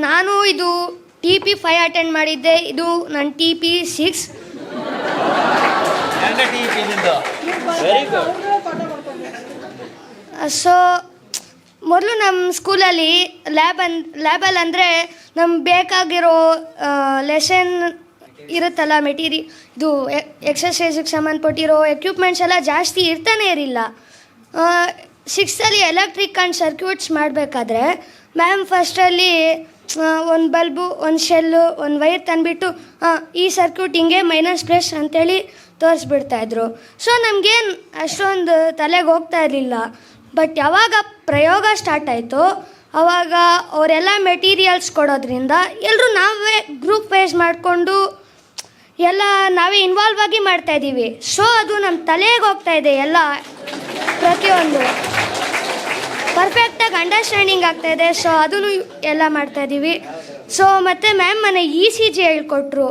ನಾನು ಇದು TP5 attend ಮಾಡಿದ್ದೆ. ಇದು ನನ್ನ TP6. ಸೊ ಮೊದಲು ನಮ್ಮ ಸ್ಕೂಲಲ್ಲಿ ಲ್ಯಾಬಲ್ಲಿ ಅಂದರೆ ನಮ್ಗೆ ಬೇಕಾಗಿರೋ ಲೆಸನ್ ಇರುತ್ತಲ್ಲ, ಇದು ಎಕ್ಸಸೈಸಿಗೆ ಸಂಬಂಧಪಟ್ಟಿರೋ ಎಕ್ವಿಪ್ಮೆಂಟ್ಸ್ ಎಲ್ಲ ಜಾಸ್ತಿ ಇರ್ತಾನೆ ಇರಲಿಲ್ಲ. 6th ಎಲೆಕ್ಟ್ರಿಕ್ ಆ್ಯಂಡ್ ಸರ್ಕ್ಯೂಟ್ಸ್ ಮಾಡಬೇಕಾದ್ರೆ ಮ್ಯಾಮ್ ಫಸ್ಟಲ್ಲಿ ಒಂದು ಬಲ್ಬು, ಒಂದು ಶೆಲ್ಲು, ಒಂದು ವೈರ್ ತಂದುಬಿಟ್ಟು ಈ ಸರ್ಕ್ಯೂಟ್ ಹಿಂಗೆ -+ ಅಂತೇಳಿ ತೋರಿಸ್ಬಿಡ್ತಾಯಿದ್ರು. ಸೊ ನಮಗೇನು ಅಷ್ಟೊಂದು ತಲೆಗೆ ಹೋಗ್ತಾ ಇರಲಿಲ್ಲ. ಬಟ್ ಯಾವಾಗ ಪ್ರಯೋಗ ಸ್ಟಾರ್ಟ್ ಆಯಿತು ಆವಾಗ ಅವರೆಲ್ಲ ಮೆಟೀರಿಯಲ್ಸ್ ಕೊಡೋದ್ರಿಂದ ಎಲ್ಲರೂ ನಾವೇ ಗ್ರೂಪ್ ವೈಸ್ ಮಾಡಿಕೊಂಡು ಎಲ್ಲ ನಾವೇ ಇನ್ವಾಲ್ವ್ ಆಗಿ ಮಾಡ್ತಾಯಿದ್ದೀವಿ. ಸೊ ಅದು ನಮ್ಮ ತಲೆಗೆ ಹೋಗ್ತಾಯಿದೆ, ಎಲ್ಲ ಪ್ರತಿಯೊಂದು ಪರ್ಫೆಕ್ಟಾಗಿ ಅಂಡರ್ಸ್ಟ್ಯಾಂಡಿಂಗ್ ಆಗ್ತಾಯಿದೆ. ಸೊ ಅದನ್ನು ಎಲ್ಲ ಮಾಡ್ತಾಯಿದ್ದೀವಿ. ಸೊ ಮತ್ತು ಮ್ಯಾಮ್ ಮನೆ ECG ಹೇಳ್ಕೊಟ್ರು.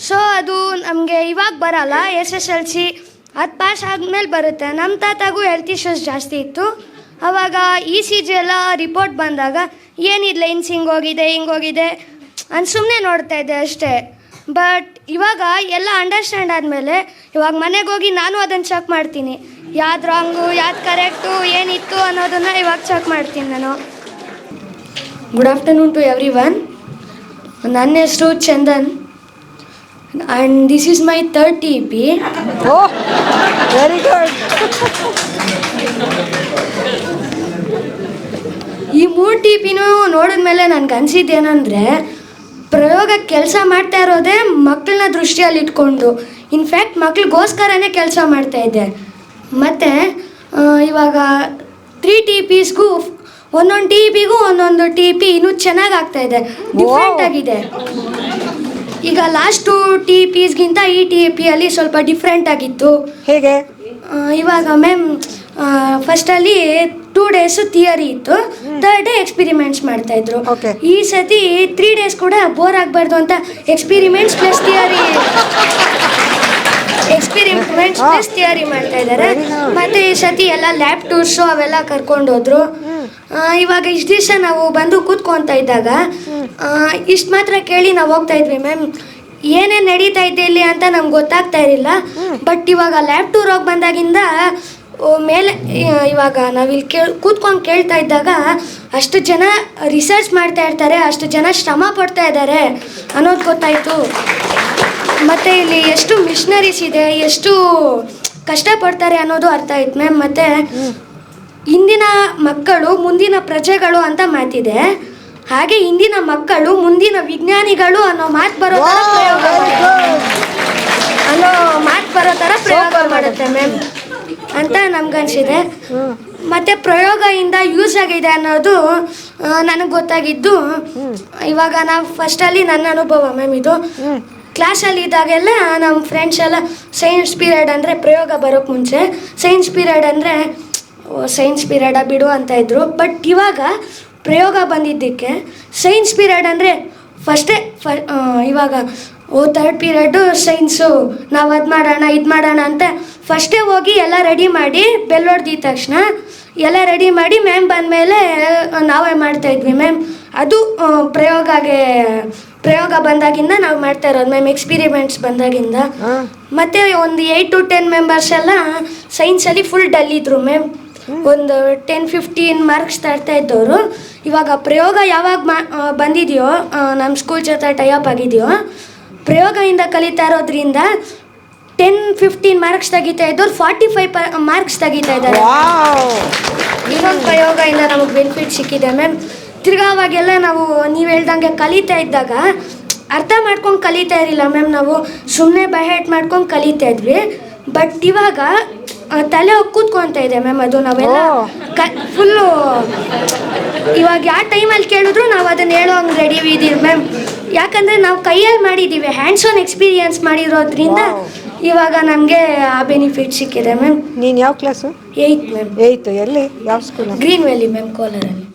ಸೊ ಅದು ನಮಗೆ ಇವಾಗ ಬರಲ್ಲ, SSLC ಅದು ಪಾಸ್ ಆದಮೇಲೆ ಬರುತ್ತೆ. ನಮ್ಮ ತಾತಾಗೂ ಹೆಲ್ತ್ ಇಶ್ಯೂಸ್ ಜಾಸ್ತಿ ಇತ್ತು. ಆವಾಗ ECG ಎಲ್ಲ ರಿಪೋರ್ಟ್ ಬಂದಾಗ ಏನಿಲ್ಲ, ಲೈನ್ಸ್ ಹಿಂಗೋಗಿದೆ ಅಂತ ಸುಮ್ಮನೆ ನೋಡ್ತಾಯಿದ್ದೆ ಅಷ್ಟೇ. ಬಟ್ ಇವಾಗ ಎಲ್ಲ ಅಂಡರ್ಸ್ಟ್ಯಾಂಡ್ ಆದಮೇಲೆ ಇವಾಗ ಮನೆಗೆ ಹೋಗಿ ನಾನು ಅದನ್ನು ಚೆಕ್ ಮಾಡ್ತೀನಿ, ಯಾವ್ದು ರಾಂಗು ಯಾವ್ದು ಕರೆಕ್ಟು ಏನಿತ್ತು ಅನ್ನೋದನ್ನು ಇವಾಗ ಚೆಕ್ ಮಾಡ್ತೀನಿ ನಾನು. Good afternoon to everyone. ನನ್ನ ಹೆಸರು Chandan and this is my 3rd TP. Oh, very good. ಈ 3 TPನೂ ನೋಡಿದ್ಮೇಲೆ ನನಗೆ ಅನಿಸಿದ್ದೇನೆಂದರೆ, ಪ್ರಯೋಗಕ್ಕೆ ಕೆಲಸ ಮಾಡ್ತಾ ಇರೋದೇ ಮಕ್ಕಳನ್ನ ದೃಷ್ಟಿಯಲ್ಲಿ ಇಟ್ಕೊಂಡು, ಇನ್ಫ್ಯಾಕ್ಟ್ ಮಕ್ಳಿಗೋಸ್ಕರನೇ ಕೆಲಸ ಮಾಡ್ತಾಯಿದ್ದೆ. ಮತ್ತು ಇವಾಗ 3 TPಸ್ಗೂ ಒಂದೊಂದು TPಗೂ ಒಂದೊಂದು TP ಇನ್ನೂ ಚೆನ್ನಾಗಿ ಆಗ್ತಾಯಿದೆ, ಡಿಫ್ರೆಂಟ್ ಆಗಿದೆ. ಈಗ ಲಾಸ್ಟ್ 2 TPಸ್ಗಿಂತ ಈ TPಯಲ್ಲಿ ಸ್ವಲ್ಪ ಡಿಫ್ರೆಂಟ್ ಆಗಿತ್ತು. ಹೇಗೆ? ಇವಾಗ ಮ್ಯಾಮ್ ಫಸ್ಟಲ್ಲಿ 2 days ಥಿಯರಿ ಇತ್ತು, 3rd day ಎಕ್ಸ್ಪಿರಿಮೆಂಟ್ಸ್ ಮಾಡ್ತಾಯಿದ್ರು. ಈ ಸತಿ 3 days ಕೂಡ ಬೋರ್ ಆಗಬಾರ್ದು ಅಂತ ಎಕ್ಸ್ಪಿರಿಮೆಂಟ್ಸ್ ಪ್ಲಸ್ ಥಿಯರಿ ಮಾಡ್ತಾ ಇದ್ದಾರೆ. ಮತ್ತು ಈ ಸತಿ ಎಲ್ಲ ಲ್ಯಾಬ್ ಟೂರ್ಸು ಅವೆಲ್ಲ ಕರ್ಕೊಂಡೋದ್ರು. ಇವಾಗ ಇಷ್ಟು ದಿವಸ ನಾವು ಬಂದು ಕೂತ್ಕೊತಾ ಇದ್ದಾಗ ಇಷ್ಟು ಮಾತ್ರ ಕೇಳಿ ನಾವು ಹೋಗ್ತಾ ಇದ್ವಿ ಮ್ಯಾಮ್, ಏನೇನು ನಡೀತಾ ಇದೆ ಇಲ್ಲಿ ಅಂತ ನಮ್ಗೆ ಗೊತ್ತಾಗ್ತಾ ಇರಲಿಲ್ಲ. ಬಟ್ ಇವಾಗ ಲ್ಯಾಬ್ ಟೂರ್ ಹೋಗಿ ಬಂದಾಗಿಂದ ಮೇಲೆ ಇವಾಗ ನಾವಿಲ್ಲಿ ಕೂತ್ಕೊಂಡು ಕೇಳ್ತಾ ಇದ್ದಾಗ ಅಷ್ಟು ಜನ ರಿಸರ್ಚ್ ಮಾಡ್ತಾ ಇರ್ತಾರೆ, ಅಷ್ಟು ಜನ ಶ್ರಮ ಪಡ್ತಾ ಇದ್ದಾರೆ ಅನ್ನೋದು ಗೊತ್ತಾಯಿತು. ಮತ್ತು ಇಲ್ಲಿ ಎಷ್ಟು ಮಿಷನರೀಸ್ ಇದೆ, ಎಷ್ಟು ಕಷ್ಟಪಡ್ತಾರೆ ಅನ್ನೋದು ಅರ್ಥ ಆಯ್ತು ಮ್ಯಾಮ್. ಮತ್ತು ಇಂದಿನ ಮಕ್ಕಳು ಮುಂದಿನ ಪ್ರಜೆಗಳು ಅಂತ ಮಾತಿದೆ, ಹಾಗೆ ಇಂದಿನ ಮಕ್ಕಳು ಮುಂದಿನ ವಿಜ್ಞಾನಿಗಳು ಅನ್ನೋ ಮಾತು ಬರೋ ಥರ ಪ್ರಯೋಗ ಮಾಡುತ್ತೆ ಮ್ಯಾಮ್ ಅಂತ ನಮ್ಗನ್ಸಿದೆ. ಮತ್ತು ಪ್ರಯೋಗದಿಂದ ಯೂಸ್ ಆಗಿದೆ ಅನ್ನೋದು ನನಗೆ ಗೊತ್ತಾಗಿದ್ದು ಇವಾಗ ನಾವು ಫಸ್ಟಲ್ಲಿ ನನ್ನ ಅನುಭವ ಮ್ಯಾಮ್. ಇದು ಕ್ಲಾಸಲ್ಲಿ ಇದ್ದಾಗೆಲ್ಲ ನಮ್ಮ ಫ್ರೆಂಡ್ಸ್ ಎಲ್ಲ ಸೈನ್ಸ್ ಪೀರಿಯಡ್ ಅಂದರೆ ಪ್ರಯೋಗ ಬರೋಕ್ಕೆ ಮುಂಚೆ ಸೈನ್ಸ್ ಪೀರಿಯಡ್ ಅಂದರೆ ಸೈನ್ಸ್ ಪೀರಿಯಡ ಬಿಡು ಅಂತ ಇದ್ರು. ಬಟ್ ಇವಾಗ ಪ್ರಯೋಗ ಬಂದಿದ್ದಕ್ಕೆ ಸೈನ್ಸ್ ಪೀರಿಯಡ್ ಅಂದರೆ ಇವಾಗ 3rd ಪೀರಿಯಡ್ಡು ಸೈನ್ಸು, ನಾವು ಅದು ಮಾಡೋಣ ಇದು ಮಾಡೋಣ ಅಂತ ಫಸ್ಟೇ ಹೋಗಿ ಎಲ್ಲ ರೆಡಿ ಮಾಡಿ ಬೆಲ್ ಹೊಡೆದಿದ್ದ ತಕ್ಷಣ ಎಲ್ಲ ರೆಡಿ ಮಾಡಿ ಮ್ಯಾಮ್ ಬಂದಮೇಲೆ ನಾವೇ ಮಾಡ್ತಾಯಿದ್ವಿ ಮ್ಯಾಮ್. ಅದು ಪ್ರಯೋಗ ಬಂದಾಗಿಂದ ನಾವು ಮಾಡ್ತಾ ಇರೋದು ಮ್ಯಾಮ್, ಎಕ್ಸ್ಪಿರಿಮೆಂಟ್ಸ್ ಬಂದಾಗಿಂದ. ಮತ್ತು ಒಂದು 8 to 10 ಮೆಂಬರ್ಸ್ ಎಲ್ಲ ಸೈನ್ಸಲ್ಲಿ ಫುಲ್ ಡಲ್ ಇದ್ರು ಮ್ಯಾಮ್. ಒಂದು 10-15 ಮಾರ್ಕ್ಸ್ ತರ್ತಾ ಇದ್ದವರು ಇವಾಗ ಪ್ರಯೋಗ ಯಾವಾಗ ಬಂದಿದೆಯೋ, ನಮ್ಮ ಸ್ಕೂಲ್ ಜೊತೆ ಟೈಅಪ್ ಆಗಿದೆಯೋ, ಪ್ರಯೋಗದಿಂದ ಕಲಿತಾ ಇರೋದ್ರಿಂದ 10-15 ಮಾರ್ಕ್ಸ್ ತೆಗಿತಾ ಇದ್ದವ್ರು 45 ಮಾರ್ಕ್ಸ್ ತೆಗಿತಾ ಇದ್ದಾರೆ. ಇನ್ನೊಂದು ಪ್ರಯೋಗದಿಂದ ನಮಗೆ ಬೆನಿಫಿಟ್ ಸಿಕ್ಕಿದೆ ಮ್ಯಾಮ್. ತಿರ್ಗಾ ಅವಾಗೆಲ್ಲ ನಾವು ನೀವು ಹೇಳ್ದಂಗೆ ಕಲಿತಾ ಇದ್ದಾಗ ಅರ್ಥ ಮಾಡ್ಕೊಂಡು ಕಲಿತಾ ಇರಲಿಲ್ಲ ಮ್ಯಾಮ್, ನಾವು ಸುಮ್ಮನೆ ಬೈಹೆಟ್ ಮಾಡ್ಕೊಂಡು ಕಲಿತಾ ಇದ್ವಿ. ಬಟ್ ಇವಾಗ ತಲೆ ಹೋಗಿ ಕೂತ್ಕೊತಾ ಇದೆ ಮ್ಯಾಮ್. ಅದು ನಾವೆಲ್ಲ ಫುಲ್ಲು ಇವಾಗ ಯಾವ ಟೈಮಲ್ಲಿ ಕೇಳಿದ್ರು ನಾವು ಅದನ್ನು ಹೇಳೋ ಹಂಗೆ ರೆಡಿ ಇದ್ದೀವಿ ಮ್ಯಾಮ್. ಯಾಕಂದರೆ ನಾವು ಕೈಯಲ್ಲಿ ಮಾಡಿದ್ದೀವಿ, ಹ್ಯಾಂಡ್ಸ್ ಆನ್ ಎಕ್ಸ್ಪೀರಿಯನ್ಸ್ ಮಾಡಿರೋದ್ರಿಂದ ಇವಾಗ ನಮಗೆ ಆ ಬೆನಿಫಿಟ್ ಸಿಕ್ಕಿದೆ ಮ್ಯಾಮ್. ನೀನು ಯಾವ ಕ್ಲಾಸು? 8th ma'am. 8th. ಎಲ್ಲಿ, ಯಾವ ಸ್ಕೂಲ್? ಗ್ರೀನ್ ವ್ಯಾಲಿ ಮ್ಯಾಮ್, ಕೋಲಾರಲ್ಲಿ.